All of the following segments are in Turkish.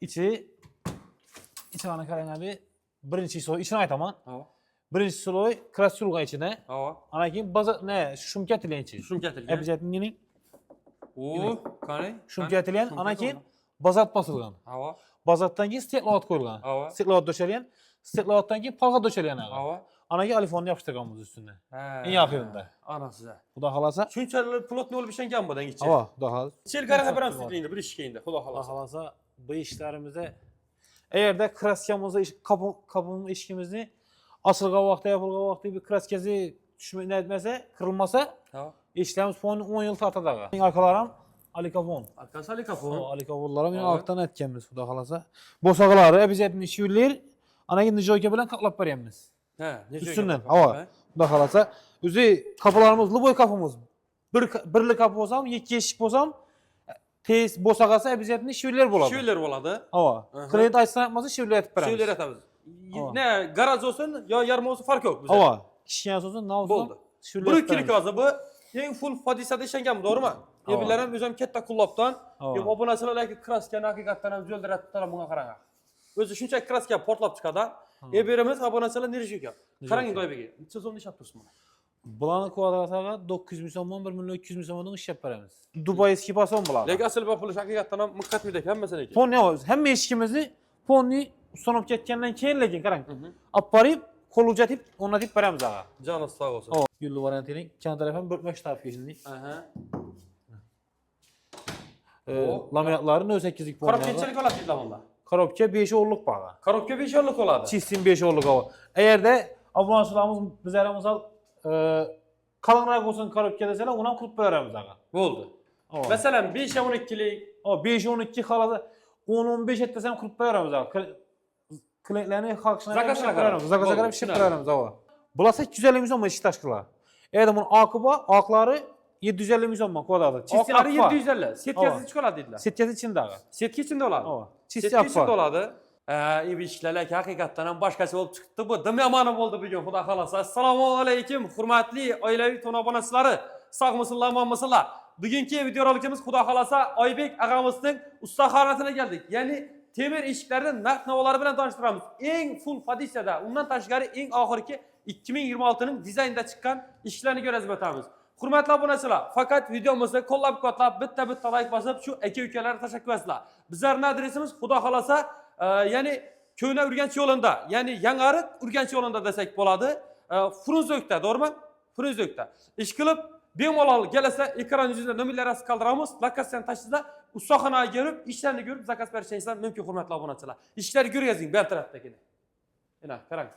İçine qarang abi. Birinchi sloy içine aytaman. Hava. Birinchi sloy krasyulga içine. Hava. Ana keyin baza ne shumka tilanchi. Shumka tilgan. Обязательно ning O, qani? shumka tilan, ana keyin bazat bosilgan. Hava. Bazatdan keyin steklat qo'yilgan. Hava. Steklat döşelgan. Steklatdan keyin palga döşelgan. Hava. Ana keyin alifonni yopishtirganmiz üstüne. En yaxinida. Ana size. Xudo xolasa. Shunchalar plotni bo'lib ishlangan bu dengiz. Hava, xudo xolasa. Chelgaraga beramiz endi bir ishga endi. Xudo Xudo xolasa. xolasa bu ishlarimizda eğer de kraskamizni kapım işkimizni asılga vaqtda yapılgan vaqtda bir kraskasi tushmay etmese, kırılmasa Hava. işlerimiz 10 yıl tartadi. Mening akalarim Alikavon. Arkasi Alikafon. Alikavonlar men Hava. altdan etganmiz, xudo xolasa. Bo'sag'alari обязательно shivler, ana endi joyga bilan qatlab beramiz. He, ne Üstünden, hava. Xudo xolasa. O'zi kapılarımız luboy kapımız. Birli kapı bo'lsam, ikki eshik bo'lsam, tez bo'sag'asa обязательно shivler bo'ladi. Shivler bo'ladi. Hava. Klient aytsa aytmasa shivler etib beramiz. Shivler atamiz. Hava. Ne garaj olsun yo yarım olsun fark yok bize. Hava. Kichkina so'zin, navzon. Bo'ldi. Shivler. Bir ikilik hozir bu eng full hodisada ishlangan, to'g'rimi? Hava. Ebilar ham o'zim katta qullobdan, Hava. yo obunachilar lekin kraskani haqiqatdan ham jo'ldiratdilar bunga qarang. O'zi shuncha kraska portlab chiqadi. Ebirimiz obunachilar nerishga. Qarang doybega. Necha so'mni ishlatib turibsiz mana? Bularni kvadratiga 900 ming so'mdan 1 million 200 ming so'mdan ishlab beramiz. Dubayskiy pason bo'ladi. Lekin asl puli haqiqatdan ham miqqatmidek hammasini ekan. Fon yo'q, hamma eshikimizni fonni ustanib ketgandan keyin lekin qarang. Olib borib, qo'l uzatib, o'rnatib beramiz aga. Canınız sağ olsun. Gulli variantining kan tarafini bölmek tarafga şimdi. Aha. Laminatlarni 8lik Korobka bo'ladi. neçelik oladi deydi bunda? Korobka 5 o'rnlik baga. Korobka 5 yıllık oladi. Çizsin 5 o'rnlik hava. Eğer de obunachilarimiz bizlar misol qalınroq bo'lsin korobka desalar, uni ham qilib beramiz aga. Bo'ldi. Mesela 5 12'lik, O 5-12 xalada 10-15 etdesem qilib beramiz aga. Klientlarni xalqishini Zakazga beramiz. Zakazga Bo'ldi, qarab ishib beramiz aga. Bular 850 ming so'm ish tashkillar. Eğer bunun akıba, aklari 750 ming so'm kvadratı. oqlari 750, setkasi chiqoladi dedilar. Setkasi içinde aga. Setki içinde oladi. Çisti Setki içinde akva. oladi. İyi işlerler haqiqatdan ham boshqasi bo'lib chiqdi bu. Dim yomoni bo'ldi bugun, xudo xolasa. Assalomu alaykum, hurmatli oilaviy to'na obunachilari. Sog'misizlar, omonmisizlar? Bugungi videorolikimiz xudo xolasa Oybek ag'amizning ustaxonasiga keldik. Ya'ni temir eshiklarni narx-navolari bilan tanishtiramiz. Eng full hodisada, undan tashqari eng oxirgi 2026 ning dizaynda chiqqan ishlarni ko'rib o'tamiz. Hurmatli obunachilar, faqat videomizni qo'llab-quvvatlab, bitta like bosib, shu aka-ukalarga tashakkur qilasiz. Bizlarning adresimiz xudo xolasa, ya'ni Ko'na Urganch yo'lida, ya'ni Yangiariq Urganch yo'lida desak bo'ladi. Frunzokda, to'g'rimi? Frunzokda. Ish qilib, bemalol kelsa, ekran yuzida nomerlar asli qoldiramiz. Lokatsiyani tashingizda, ustaxonaga kelib, ishlarni ko'rib, zakaz berishingiz mumkin, hurmatli obunachilar. Ishlarni ko'rgazing, bu tarafdagi. Mana, qarang.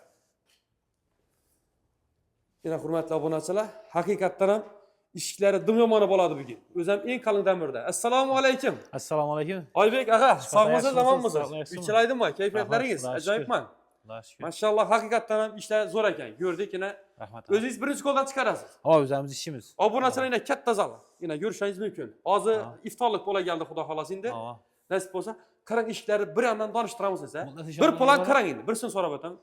Yana hurmatli obunachilar, haqiqatdan ham ishlari dim yomoni bo'ladi bugun. O'zim eng qalin damirda. Assalomu alaykum. Assalomu alaykum. Oybek aka, sog'misiz, yaxshimisiz? omonmisiz? Uchilaydimi? Kayfiyatlaringiz ajoyibman. Maşallah haqiqatdan ham ishlar zo'r ekan. Ko'rdik yana. Rahmat. O'zingiz birinchi qo'ldan chiqarasiz. O'zimiz ishimiz. Obunachilar yana katta zal. Yana ko'rishingiz mumkin. Hozir iftorlik bo'la geldi, xudo xolasa endi. Nasib bo'lsa, qarang ishlari bir yandan tanishtiramiz esa. Bir plan qarang endi, birsini so'rab o'taman.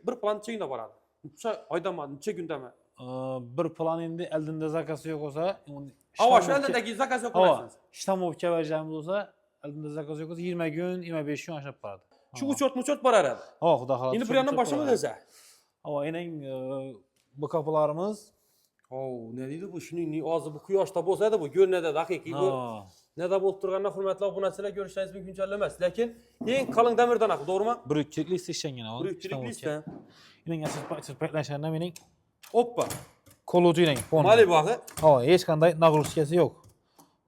Bir plan necha kunda boradi? Necha oydami, necha kundami? Bir plan endi eldinda zakası yo'q bo'lsa, Havo shu eldindagi zakaz yo'q qilasiniz. Shtamovga vereceğimiz olsa, eldinda zakası yo'q bo'lsa 20 kun, 25 kun aşab boradi. Shu uchot borar edi. Xudo xolasa. Endi bir yandan boshimiz desa. Ening bu kapılarımız Ne deydi bu? Shuning hozir bu quyoshda bo'lsa edi, bu ko'rinadi haqiqiy bu. Neda bo'lib turganini hurmatli obunachilar ko'rishingiz mumkin emas, lekin eng qalin damirdan aql, to'g'rimi? Brükçilik isteshengan o. Brükçilik iste. Mening asl paytlashanda mening Hoppa. kolutu ile fon. Mali bağı. Hech qanday nagruskasi yo'q.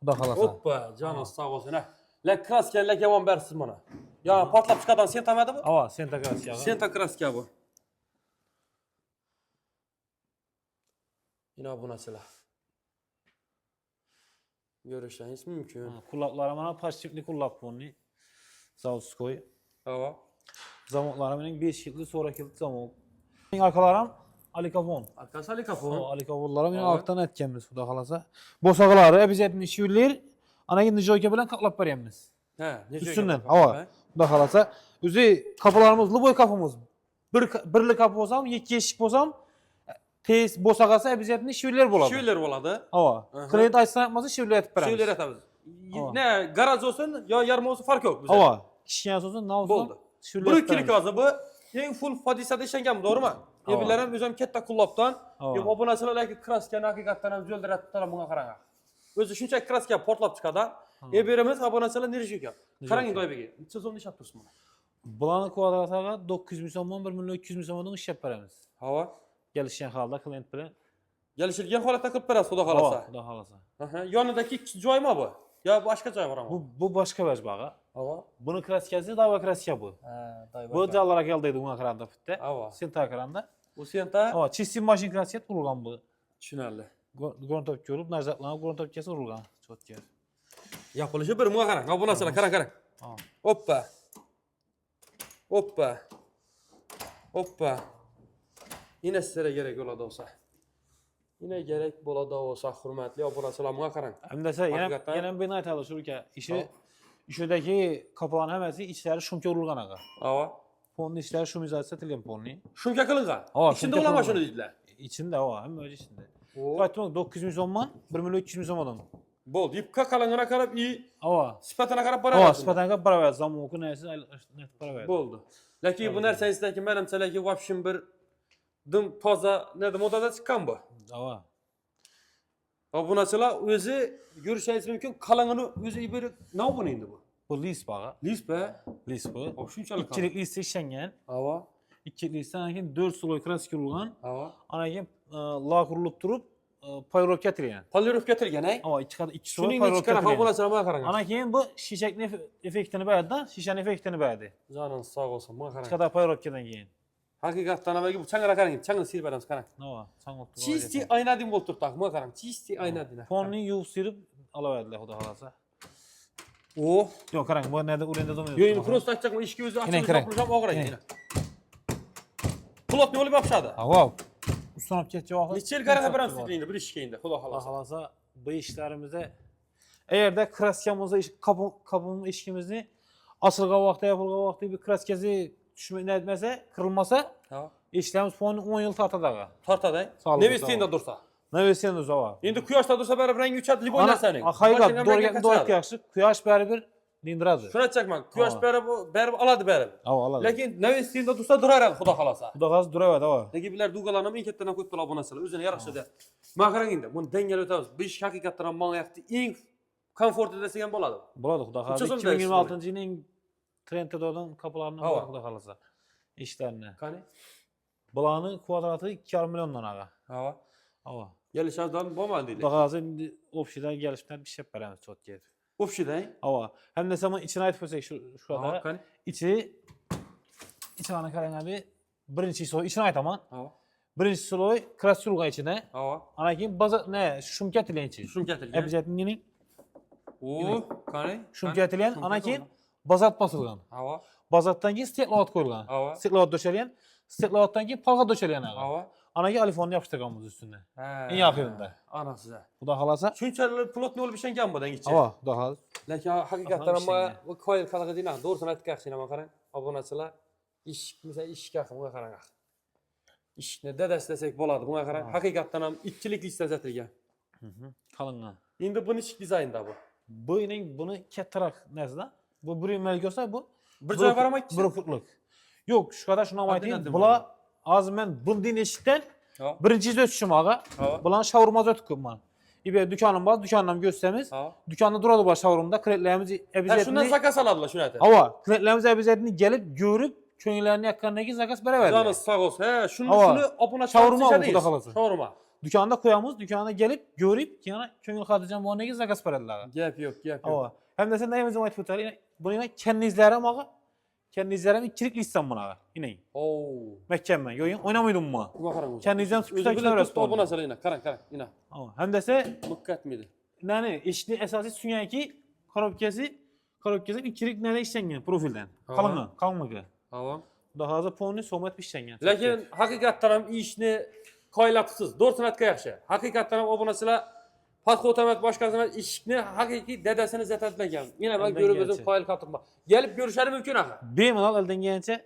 Xudo xolasa. Hoppa, canınız sağ olsun ha. La kraskenle yaman bersiz bana. Ya patlab chiqadan sen tamadi bu? Senta kraska. Senta kraska bu. Yine obunachilar. Görüşleriniz mümkün. Kullapları mana pastipli kullap buni. Zavskoy. Hava. Zamokları mening 5 yillik, sonra yillik zamok. Mening akalarim Alikavon. Arkası Alikafon. Alikavonlar men altdan etganmiz, xudo xolasa. Bo'sag'alari обязательно shivler, ana endi joyga bilan qatlab beramiz. He, necha Üstünden, hava. Xudo xolasa. O'zi kapılarimiz luboy kapımız. Birli kapı bo'lsam, ikki eshik bo'lsam, tez bo'sag'asa обязательно shivler bo'ladi. Shivler bo'ladi. Hava. Klient aytsa aytmasa shivler etib beramiz. Shivler atamiz. Ne garaj olsun yo yarım olsun fark yok bize. Hava. Kişiyen sözü ne olsun? Bo'ldi. Bu ikkilik hozir bu eng full hodisada ishlangan, to'g'rimi? Ebilar ham o'zim katta qullobdan, bu obunachilarga kraskani haqiqatdan ham jo'ldiratdilar bunga qarang. O'zi shuncha kraska portlab chiqadi. Ebirimiz obunachilar nerish ekan. Qarang doybega. Necha so'mda ishab tursiz buni? Bularni kvadrataga 900 ming so'mdan 1 million 200 ming so'mdan ishlab beramiz. Hava. Kelishgan holda klient bilan. Kelishilgan holatda qilib berasiz, xudo xolasa. Xudo xolasa. Yonidagi joymi bu? Yo boshqa joy bormi? Bu boshqa vaj baga. Hava. Buni kraskasi dava kraska bu. Doyba. Bu jallara keldiydi bunga qaranda bitta. Hava. Senta qaranda. Bu senta. Hava, чистый mashin kraska urilgan bu. Tushunarli. Gruntov ko'rib, najotlanib gruntovkasi urilgan. Chotga. Yapılışı bir bunga qarang. Bu narsalar qarang. Hoppa. Hoppa. Hoppa. Yine sizlere gerek bo'ladi olsa. Yine gerek bo'ladi olsa, hurmatli obunachilar, bunga qarang. Hamda yana bir aytadi shuka, ishidagi kaplan hammasi ichlari shumka urilgan aga. Hava. Fonni ichlari shumizatsiya etilgan fonni. Shumka qilingan. İçinde olan mashina deydilar. İçinde o, hamma o'zi ichida. Aytmoq 900 ming so'mman, 1 million 200 ming so'mdan. Bo'ldi, ipga qalangana qarab, Ava. sifatına qarab boraveradi. Ava, sifatına qarab boraveradi. Zamonku narsa net boraveradi. Bo'ldi. Lekin bu narsangizdagi menimchalik vobshin bir dim toza, neda modada chiqqan bu. Ava. Obunachilar o'zi ko'rishingiz mumkin, qalangini o'zi bir nima bu endi bu? Bu lis baga. Lis be. Lis bu. Shunchalik. İkilik lis ishlangan. Ava. İkilik lisdan keyin 4 sloy kraska urilgan. Ava. Ana keyin lak urilib turib, polirovka etilgan. Polirovka etilgan, ay? Ava, ikki sloy Shuning polirovka ichkara etilgan. obunachilarga qarang. Ana keyin bu shishakni effektini beradi, shishaning effektini beradi. Canın sağ olsun, bana qarang. Chiqadi polirovkadan keyin. Haqiqatdan avvalgi bu changara qarang, changni silib beramiz, qarang. Nima? Chang'oqni. Chisti aynadin bo'lib turibdi, bana qarang. Chisti aynadin. Fonni yuvib silib olaveradilar, xudo xolasa. Oh. Yo'q, qarang, bu nerda urenda Yo, endi prosta aytchaqman, ishga o'zi ochib qo'yisham og'raydi. Plotni olib yopishadi. Wow. Ustanib ketdi vaqt. Necha yil qarab beramiz sizlarga bir ishga endi, xudo Xudo xolasa. xolasa bu ishlarimizda eğerde kraskamızda kapım işkimizni asılgan vaqtda yapılgan vaqtda bir kraskasi tushmay etmese, kırılmasa işlerimiz fonni 10 yıl tortadi aga. Tortadi. Nevestenda dursa. Nevestenda zava. Endi quyoshda dursa baribir rangi o'chadi, liboy narsaning. Haqiqat, do'rga yaxshi, quyosh baribir dindiradi. Shuni aytchaqman, quyosh baribir oladi baribir. Oladi. Lekin nevestenda dursa duraradi, xudo xolasa. Xudo xolasa duraveradi, ava. Lekin bular dugalarni eng kattadan ko'p pul obunachilar, o'zini yarashadi. Men qarang endi, buni dangal o'tamiz. Bu ish haqiqatdan ham ma'noyatli eng komfort desa ham bo'ladi. Bo'ladi, xudo xolasa. 2026-yilning trenddan kapılarını bor, xudo xolasa. İşlerini. Qani? Bularning kvadrati 2,5 milliondan aga. Hava. Ava. Gelişazdan bo'lmadi deydi. Xudo xolasa endi opsiyadan gelishdan bir şey beramiz chotga. Opsiyadan? Ava. Hem de zaman içini aytib qo'ysak shu Hava, qani? İçini qarang abi. Birinchi sloy içini aytaman. Hava. Birinchi sloy krasyulga içine. Hava. Ana keyin baza ne shumka tilenchi. Shumka tilgan. Обязательно O, qani? shumka tilen, ana keyin bazat bosilgan. Hava. Bazatdan keyin steklat qo'yilgan. Hava. Steklat döşelgan. Steklatdan keyin palga döşelgan aga. Hava. Ana keyin alifonni yopishtirganmiz üstüne. Eng oxirida. Ana size. Xudo xolasa. Shunchalik plotni olib ishlangan bu dangicha. Ava, xudo xolasa. Lekin haqiqatan ham bu qoyil qiladigan, to'g'risini aytib yaxshi nima qarang. Obunachilar ish, mesela ishga bunga qarang. Ishni dadasi desak bo'ladi, bunga qarang. Haqiqatan ham ikkilik listasi atilgan. Qalingan. Endi buni ish dizaynda bu. Buni kattaroq narsa. Bu 1 million bo'lsa bu bir joy qaramaydi. 1 futlik. Yo'q, shu qadar shuni aytayin. Bular hozir men bunday eshikdan birinchi yuz o'tishim aga. Bularni shaurmada o'tib ko'pman. İbe dükkanım var, dükkandan gösterimiz. Dükkanda duradu var showroomda, klientlerimiz ebizatini. Shundan zakas aladilar, shuni aytadi. Ava, klientlerimiz ebizatini gelip görüp, ko'ngillarni yaqqandan keyin zakas beraveradi. Canınız sağ olsun. He, şunu obunachilar showroom'a xudo xolasa. Showroom'a. Dükkanda qo'yamiz, dükkana gelip görüp, yana ko'ngil xotirjam bo'lgandan keyin zakas beradilar. Gap yo'q, gap yo'q. Ava. Hem de sen neyimiz aytib o'tar, buni kendinizlere ama kendinizlere ikilik listem buna. Yine. Oo. Mükemmel. Yo'yin o'ynamaydim bu. Buna qarang. Kendinizden tutsak chiqaverasiz. Obunachilar ina, qarang, ina. Hem de se Mukkatmidi. Yani ishni asosiy tushunganki, korobkasi ikilik nada ishlangan profildan. Qalınmıqı. Tamam. Daha hozir ponni so'mat ishlangan. Lekin haqiqatdan ham ishni qoyilabsiz. Doğrusini aytgan yaxshi. Haqiqatdan ham obunachilar Paxotamat boshqasini ishni haqiqiy dadasini zatadlagan. Yana men ko'rib o'zim qoyil qoltirma. Gelip görüşleri mümkün axir. Bemalol eldan kelgancha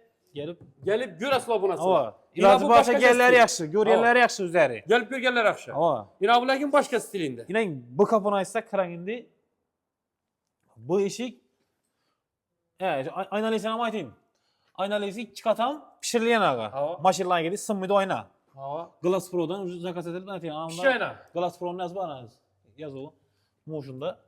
gelip görasizlar obunachilar. Ava. Iloji bo'lsa kelganlari yaxshi, ko'rganlari yaxshi o'zlari. Gelip görganlar yaxshi. Ava. Yana bu lekin boshqa stilinde. Yine bu kapını açsak qarang endi. Bu eshik Aynalıysa ama aytayım. Aynalıysa 2 katam pişirilgen ağa. Hava. Maşinlan geldi sınmaydı oyna. Hava. Glass Pro'dan ucuz zakas edildi aytayım. Pişir ayna. Glass Pro'nun yazı var az. Yaz o. Moşunda.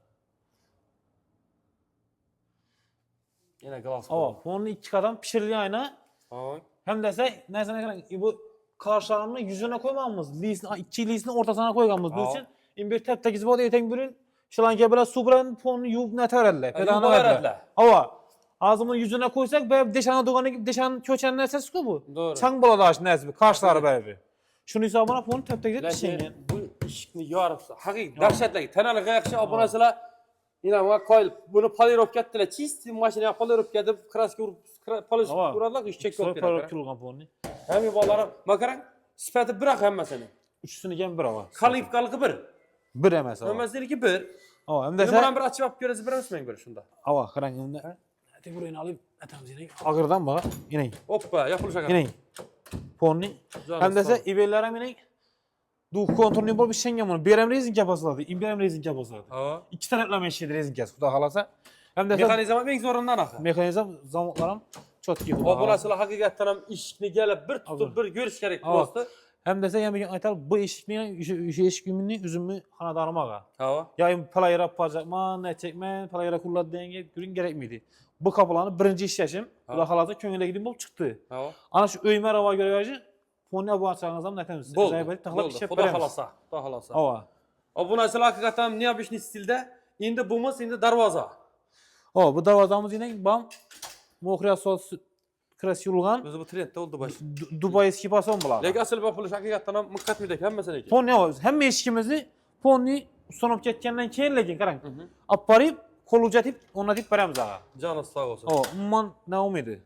Yine Glass Hava. Pro. Onun 2 katam pişirilgen ayna. Hava. Hem dese neyse ne kadar bu karşılarını yüzüne koymamız. İki lisini ortasına koygamız. Bu için bir tep tekiz bu eten birin şılanke biraz su bilen ponu yuvuk neter elle. Pedana verdiler. Hava. Ağzımın yüzüne koysak böyle deşana doğanı gibi deşan köçen ne ses bu? Doğru. Çang boladı aş nezbi. Karşıları böyle. Şunu hesabına ponu tep tekiz pişengen. Bu işini yarıpsa. Hakik dahşetli. Tenalı kayakçı abonasıyla yine ama koyup bunu palirop gettiler. Çiz makineye palirop gedip kraski vurup palış vurarlar iş çek yok. Sonra kilgan ponu. Hem yuvalara makaran sipeti bırak hem mesela. Üçüsünü gen bir hava. Kalıp kalıp bir. Bir emez hava. Ömez değil ki bir. Hava hem Bizim dese. bana bir açıp görezi bir emesmeyin böyle şunda. Hava kırangımda. Hadi burayı alayım. Atamız yine. Ağırdan bak. Yine. Hoppa yapılacak. Yine. Ponni. Hem dese ibellere yine. Du kontrolünü bol bir şey yapmanı. Bir emrezin kapasıladı. İmber emrezin kapasıladı. Hava. 2 tane etleme eşiği rezin kes. Kuda halasa. Hem de Mekanizma en zorundan akı. mekanizm zamanlarım çok iyi. O burasıyla hakikaten hem işini gelip bir tutup bir görüş gerek dostu. Hem de sen yani aytar bu eşikliğini üzümü hanadarıma. Hava. Ya palayra pacakma ne çekme palayra kullan denge gün gerek miydi? Bu kapılarını birinci iş yaşım. Kuda halasa köngüle gidip bol çıktı. Hava. Ana şu öyme rava görevci. Ponu bu açağınızdan ne temiz. Boldu. Kuda halasa. Kuda halasa. Hava. O bu nasıl hakikaten ne yapışını stilde? İndi bumuz indi darvaza. Bu darvazamız yine bam. Mokrya sos kres yulgan. Biz bu trendde oldu baş. Dubai eski pason bular. Lega asıl yapılış hakikaten mıkkat mıydık hem mesela ki. Pon ne var? Hem eşkimizi ponni sonup ketkendan keyin lekin karang. Apparip kolucatip ona dip beremiz ağa. Canı sağ olsun. Umman ne umidi?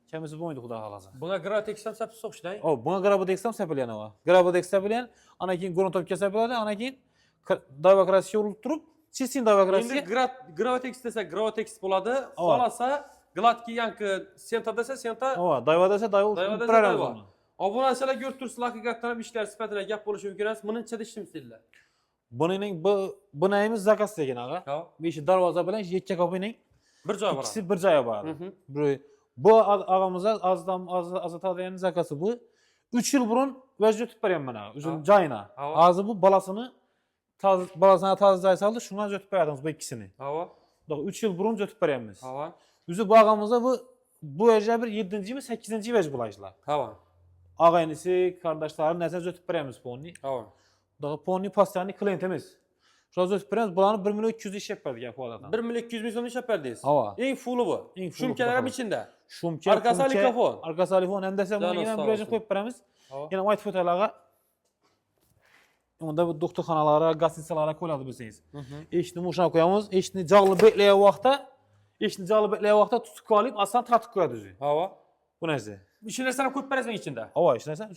Kemisi bu muydu kuda halasa? Buna grateksten sapı soğuş değil. Buna grabı deksem sepelyen ava. Grabı deksepelyen ana keyin gruntop kesepelyen ana keyin davokrasi olutturup çizsin davokrasi. Şimdi gravetex dese gravetex buladı. Falasa glatki yankı senta dese senta. Dayva dese dayva Dayva beremiz onu. O bu mesela görtürsün hakikaten işler sepetine gap oluşu mümkün es. Bunun çeliştim stille. Bunun bu neyimiz zakas degen ağa. Bir işi darvaza bilen yetke kapının bir cevap var. İkisi bir caya var. Bu ağamıza azatadıyan zakası bu. 3 yıl burun vecde tüp berem bana. Üzüm cayına. Ağzı bu balasını balasına tazı cay saldı. Şundan götüp beradımız bu ikisini. 3 yıl burun götüp beremiz. Üzü bu ağamıza bu vecde bir 7. mi 8. vec bulayışlar. Ağaynisi, kardeşlerim nesine götüp beremiz ponni. Ponni pastani klientimiz. Şurada götüp beremiz. Bulanı 1 milyon 200 iş yapardık ya bu adadan. 1 milyon 200 milyon iş yapardık. En full'u bu. Şumkelerim içinde. Şumke, arkası alifon. Arkası alifon. Hem de sen bunu yine bir koyup beremiz. Yine white fotoğraflara. Onda bu doktorxanalara, gazetçilara koyuladı bilsiniz. Eşini muşuna koyamız. Eşini cağlı bekleyen vaxta tutuk alıp aslan tartık koyadı düzü. Bu neyse. İşini sana koyup berezmek içinde. İşine sen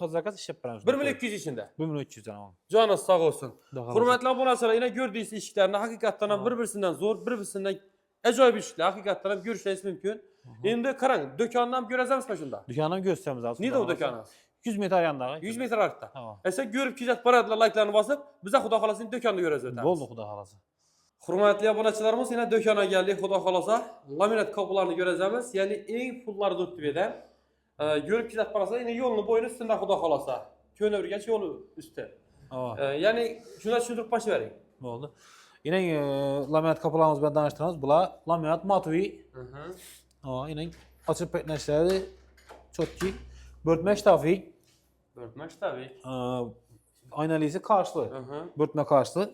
zakas iş yaparız. 1 milyon 200 içinde. 1 milyon 200 canım. Canınız sağ olsun. Hürmetli abonasılar yine gördüğünüz işlerini hakikaten birbirisinden zor, birbirisinden acayip işler. Hakikaten görüşmeniz mümkün. Şimdi karan, dükkandan göreceğiz başında. Dükkandan gösterimiz aslında. Neydi o dükkanı? 100 metre yanında. 100 metre artta. Sen görüp kizat paradılar like'larını basıp bize Xuda Xalasının dükkanını göreceğiz. Boldu Xuda Xalası. Hürmetli aboneçilerimiz yine dükkana geldik Xuda Xalasa. Laminat kapılarını göreceğiz. Yani en pulları dörtlü eden. Görüp kizat parası yine yolunu boyunu üstünde Xuda Xalasa. Köyün öbürgeç yolu üstte. Yani şuna düşündürüp başı vereyim. Oldu. Yine laminat kapılarımız ben danıştığımız bula laminat matvi. Yine açıp petneşleri çok ki. Börtme ştafik. Börtme ştafik. Aynalisi karşılı. Börtme karşılı.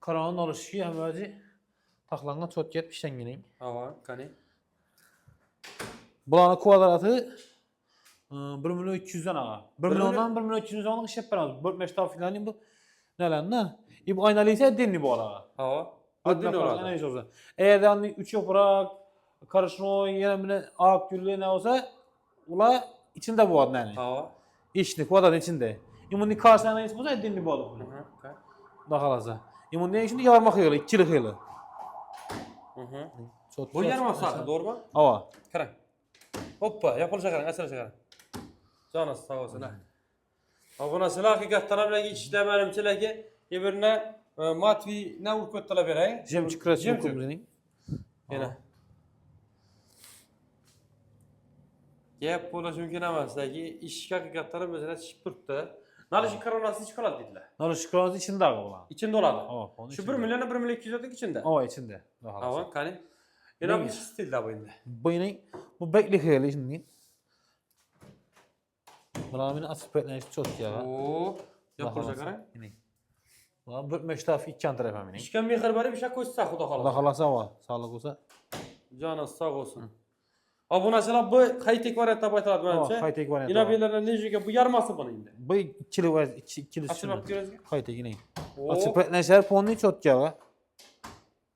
Karanın oluşu hem böyle taxlanğan çok get pişen yine. Kani. Bulanın kvadratı 1 milyon 200'den ağa. 1 milyondan 1 milyon 200'den iş yaparız. Börtme ştafiklerini bu neler ne? Bu aynalisi dinli bu ağa. Dinli orada. Eğer de 3 yaprak karışma yine ak güllü ne olsa ula içinde bu adı yani. İçli kvadrat içinde. İmuni karşısına neyse bu da dinli bu adı. Daha lazım. İmuni içinde yarmak yolu, 2 yıl yılı. Bu yarmak saati doğru mu? Karan. Hoppa yapılacak karan, esere çıkaran. Canınız sağ olsun. Abonasıyla hakikaten bilen işlemelim ki birbirine matvi ne vurup kötüle vereyim. Jemçi krasi hukumuzun. Yana. Gap bo'lishi mumkin emasdagi ishga haqiqatdan o'zini chiqib turibdi. Nalishi koronasi ichib qoladi dedilar. Nalish koronasi ichida bular. İçinde oladi. Şu Shu 1 million 1 million 200 'lik içinde. ichida. Ava, qani. Yana bu stilda bu endi. Bu bekli xeyli şimdi. Bularning aspektlarini çok ya. Oo, yapılacak qara. Bular bir meştaf ikkan taraf ham. İşkan mehr berib ishga qo'shsa xudo Xudo xolasa. xolasa va, sog'lik bo'lsa. Canınız sağ olsun. Obunachilar bu high-tech variantda aytiladi menimcha. High-tech variant. Inabiyalarning nejiga bu yarmasi buni endi. Bu ikkili vaz, ikkili Açın bak görüyorsunuz. High-tech yine. Oo. Aspektlanishlar ponni chotga va.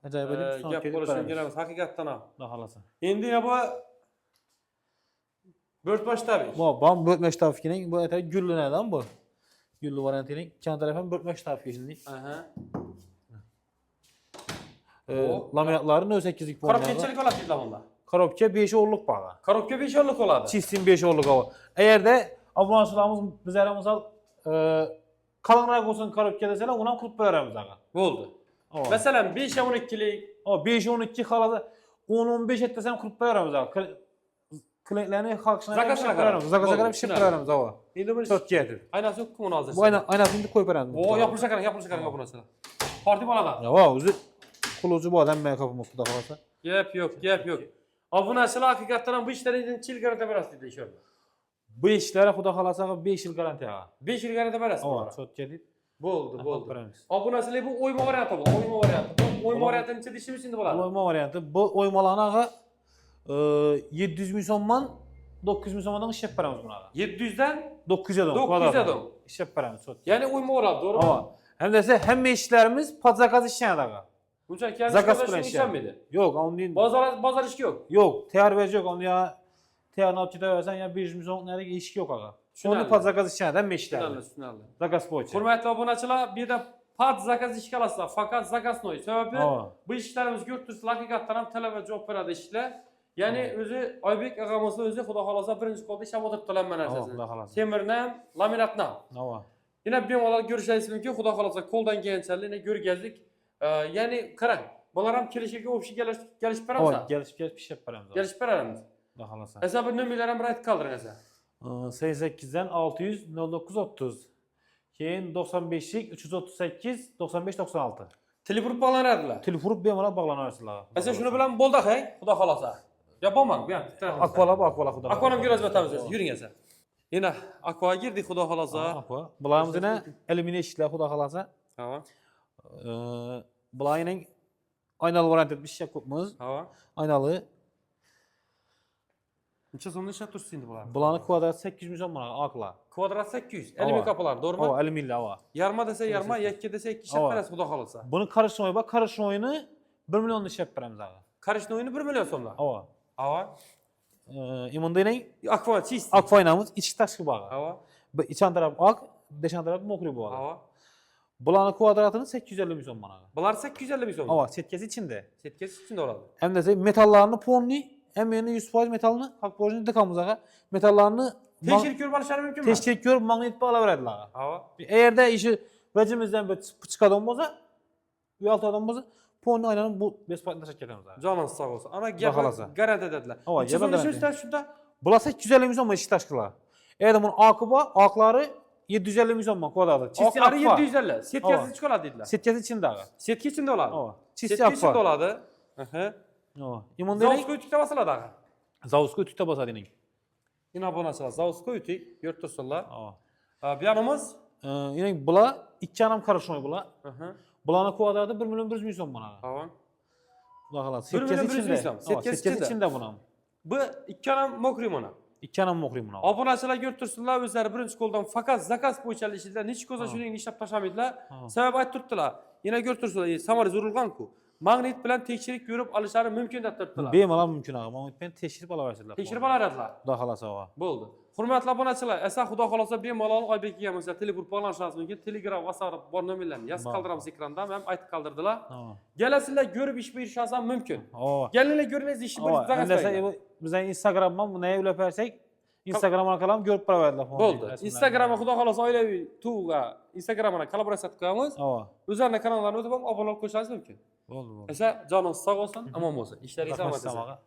Ajoyib Gap bo'lishi mumkin emas, haqiqatdan ham. Xudo xolasa. Endi ya bu 4 boshtabi. Bu meştaf yine bu ayta gulli nadan bu. Gulli variantining ikkan taraf ham bir meştaf şimdi. Aha. Laminatlarning 8lik bo'lgan. Korobka qanchalik oladi dedilar bunda? Korobka 5 o'rnlik baga. Korobka 5 yillik oladi. Çizsin 5 o'rnlik hava. Eğerde obunachilarimiz bizlar misol qalinroq bo'lsin korobka desalar, uni ham qilib beramiz aga. Bo'ldi. Masalan 5 ya 12lik. 5 12 xalada 10-15 etdesem qilib beramiz aga. Klientlarning xalqishini Zakazga qarab. Zakazga pishib beramiz aga. Endi bu Chotga aytib. aynasi yo'q uni hozir. Bu aynasini qo'yib beramiz. O yapılışa qarang obunachilar. Tortib oladi. Ya va, o'zi quluvchi bu odam men qopim xudo xolasa. Gap yo'q. Obunachilar haqiqatdan ham bu ishlardan chil garantiya berasiz dedi inshaalloh. Bu ishlar xudo xolasa 5 yil garantiya aga. 5 yil garantiya berasiz. Ha, chotga deb. Bo'ldi. Beramiz. Obunachilar bu o'yma varianti bu, o'yma varianti. Bu o'yma variantini ichida ishimiz endi bo'ladi. Oyma varianti. Bu oymalarni aga 700 ming so'mdan 900 ming so'mdan ishlab beramiz buni aga. 700 dan 900 adam. 900 adam. İşlep beramiz chotga. Ya'ni o'yma varianti, to'g'rimi? Ama hem dese hamma ishlarimiz pod zakaz ishlaydi aga. Buncha keyin Zakaz bilan ishlanmaydi. Yo'q, ondan Bozor ish yo'q. yo'q, tayyor verici yok. Onda ya tayyor olib ketaversan ya 500 ming so'm nariga ish yo'q aga. Shuni pod zakaz ishlaydi hamma ishlar. Tushunarli. Zakaz bo'yicha. Hurmatli obunachilar, bu yerda pod zakaz ishga olasizlar, faqat zakaznoy. Sababi bu ishlarimiz yurtda haqiqatdan ham talab va javob beradi ishlar. Ya'ni o'zi Oybek og'amizning o'zi xudo xolasa birinchi qo'lda ishlab o'tiribdilar mana narsasini. Xudo xolasa. Temirni ham, laminatni ham. Nova. Yana bemalol ko'rishingiz mumkin, xudo xolasa qo'ldan kelganchalik ko'rgazdik. Ya'ni qarang, bular ham kelishiga o'xshi kelishib beramiz. Gelishib ishlab beramiz. Kelishib beramiz. Xudo xolasa. Esa bir nomerlar ham aytib qoldiring esa. 88 dan 600 0930. Keyin 95lik 338 95 96. Telefon bağlanardilar. Telefon bemalol bog'lanaversinlar. Esa shuni bilan bo'ldi, hay, xudo xolasa. Yapamam, bu ham. Akvala xudo. Akvanam ko'rib o'tamiz. Yuring esa. Yana akvaga girdik, xudo xolasa. Akva. Bularimiz yana alyuminiy eshiklar xudo xolasa. Ha. Bularning aynalı variant etib ishlar ko'pmiz. Ha. Aynalı. Necha so'mda ishlab tursiz endi bular? Bularni kvadrat 800 ming so'm mana aqlar. Kvadrat 800. Alyumin kapılar, doğru mu? Alyuminli hava. Yarma desa yarma, yakka desa yakka ishlab berasiz, xudo xolasa. Buni qarishnoy bor, qarishnoyni 1 million ishlab beramiz aga. Qarishni o'yini 1 million so'mdan. Hava. Hava. Imundining Akva chist. akvaynamiz ichki tashqi bor. Hava. Bu ichan taraf oq, deshan taraf mokriy bo'ladi. Hava. Bularni kvadratini 850 ming so'm mana. Bular 850 ming so'm. Hava, setkasi ichinde. Setkasi ichinde bo'ladi. Hem de metallarni ponni, hem yani 100% metalni haq bo'lishi diqamiz aga. Metallarni tekshirib ko'rib olishlari mumkinmi? Tekshirib ko'rib magnit bo'laveradilar. Hava. Eğerde işi vecimizden bir çıkadan bo'lsa, uyaltadan bo'lsa, ponni aynan bu bespatni tashlab ketamiz aga. Joniniz sog' bo'lsin. Ana gap garantiya dedilar. Hava, Shunda shunda bular 850 ming so'm ish tashkillar. Eğer bunun akı bor, aqlari 750 ming so'm kvadratı. Oqlari 750. Setkasi chiqadi dedilar. Setkasi ichida aga. Setki ichinde bo'ladi. Hava. Setki ichinde bo'ladi. Aha. Hava. Zavodga o'tib basaladi aga. Zavodga o'tib bosadi ning. Yine abonachilar, zavodga o'tib, yurib tursinlar. Hava. Bu yanimiz Yine bular ikki anam qarashmoy bular. aha. Bularning kvadratı 1 million 100 ming so'm mana. Hava. Xudo xolasa. 1 million 100 ming so'm. Setkasi ichida buni. Bu ikkala mokriy mana. İkki anam mokriy buni. Obunachilar ko'rib tursinlar, o'zlari birinchi qo'ldan faqat zakaz bo'yicha ishlaydilar. Necha ko'za shuning ishlab tashlamaydilar. Sabab aytib turibdilar. Yana ko'rib tursinlar, samolyot urilgan-ku. Magnit bilan tekshirib ko'rib olishlari mumkin deb turibdilar. Bemalol mumkin aga. Magnit bilan tekshirib olaversinlar. Tekshirib oladilar. Xudo xolasa va. Bo'ldi. Hurmatli obunachilar, esa xudo xolasa bemalol Oybek akamizga telefon bog'lanishingiz mumkin. Telegram, WhatsApp bor nomerlarni yozib qoldiramiz ekranda, ham aytib qoldirdilar. Kelasizlar ko'rib ish berishingiz ham mumkin. Kelinlar ko'ringiz ish berishingiz bizning Instagramdan buni ulab bersak, Instagram orqali ham ko'rib boraveradilar. Bo'ldi. Instagramga xudo xolasa oilaviy tuga Instagramga kollaboratsiya qilamiz. O'zlarining kanallarini o'tib ham obuna bo'lib qo'yishingiz mumkin. Bo'ldi. Esa canınız sağ olsun, aman olsun. İşler Rahmat izah sizam ağa.